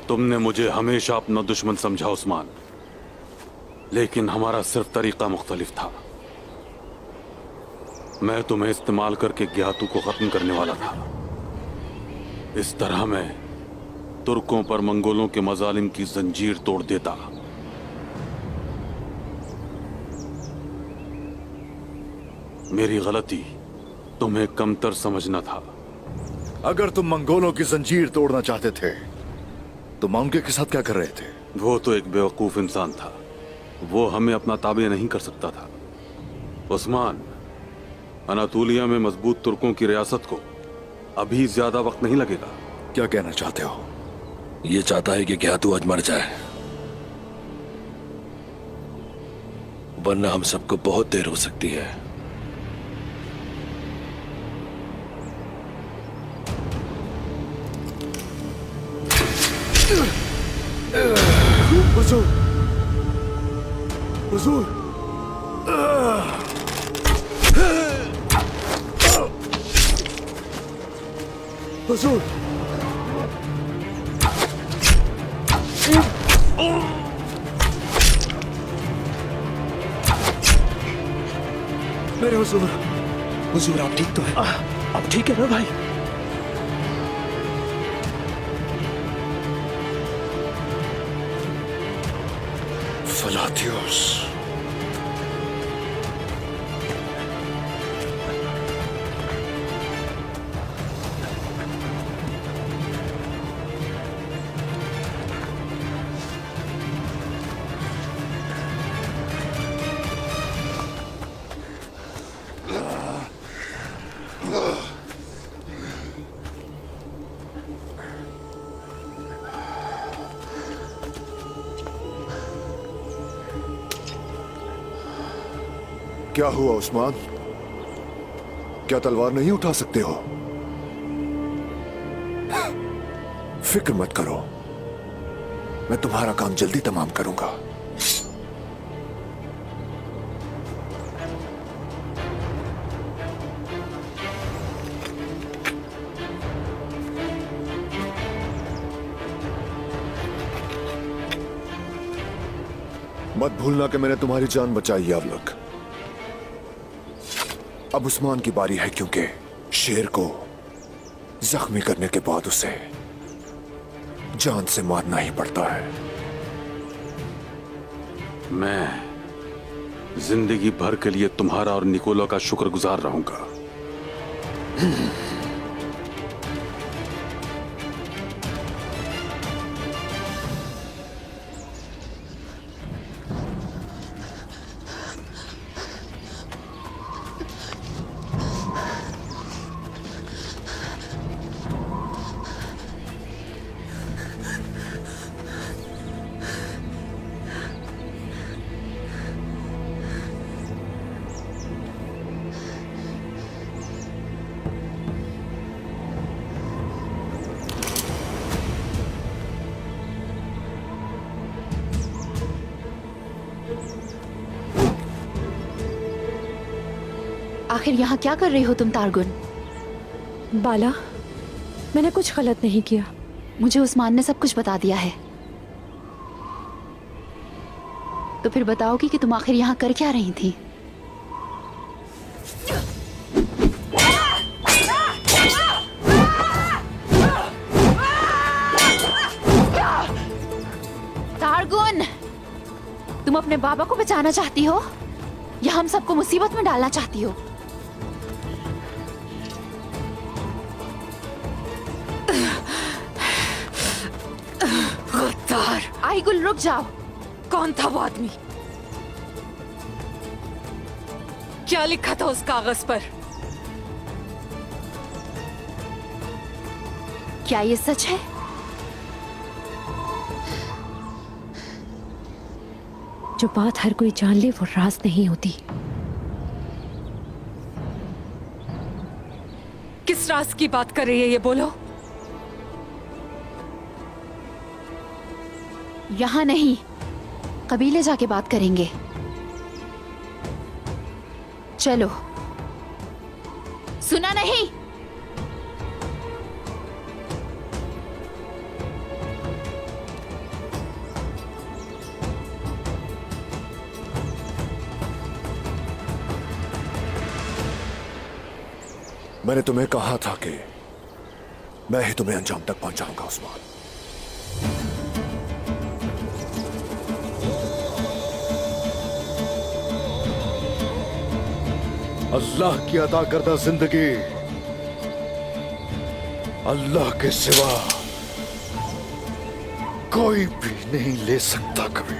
तुमने मुझे हमेशा अपना दुश्मन समझा उस्मान, लेकिन हमारा सिर्फ तरीका मुख्तलिफ था। मैं तुम्हें इस्तेमाल करके ज्ञातू को खत्म करने वाला था। इस तरह मैं तुर्कों पर मंगोलों के मजालिम की जंजीर तोड़ देता। मेरी गलती तुम्हें कमतर समझना था। अगर तुम मंगोलों की जंजीर तोड़ना चाहते थे तो माउंटे के साथ क्या कर रहे थे? वो तो एक बेवकूफ इंसान था, वो हमें अपना ताबे नहीं कर सकता था। उस्मान, अनातोलिया में मजबूत तुर्कों की रियासत को अभी ज्यादा वक्त नहीं लगेगा। क्या कहना चाहते हो? ये चाहता है कि ज्ञातू आज मर जाए, वरना हम सबको बहुत देर हो सकती है। हुजूर, हुजूर, हुजूर, मेरे हुजूर। हुजूर, आप ठीक तो हैं? आप ठीक है ना भाई? फलाथियोस, क्या हुआ उस्मान? क्या तलवार नहीं उठा सकते हो? फिक्र मत करो, मैं तुम्हारा काम जल्दी तमाम करूंगा। मत भूलना कि मैंने तुम्हारी जान बचाई है अवलक। अब उस्मान की बारी है, क्योंकि शेर को जख्मी करने के बाद उसे जान से मारना ही पड़ता है। मैं जिंदगी भर के लिए तुम्हारा और निकोला का शुक्रगुजार रहूंगा। आखिर यहाँ क्या कर रही हो तुम तारगुन? बाला, मैंने कुछ गलत नहीं किया। मुझे उस्मान ने सब कुछ बता दिया है। तो फिर बताओगी कि तुम आखिर यहाँ कर क्या रही थी? तारगुन, तुम अपने बाबा को बचाना चाहती हो या हम सबको मुसीबत में डालना चाहती हो? आई गुल, रुक जाओ। कौन था वो आदमी? क्या लिखा था उस कागज पर? क्या ये सच है? जो बात हर कोई जान ले वो राज नहीं होती। किस राज की बात कर रही है ये बोलो? यहाँ नहीं, कबीले जाके बात करेंगे। चलो। सुना नहीं? मैंने तुम्हें कहा था कि मैं ही तुम्हें अंजाम तक पहुंचाऊंगा उस्मान। अल्लाह की अता करदा जिंदगी अल्लाह के सिवा कोई भी नहीं ले सकता कभी।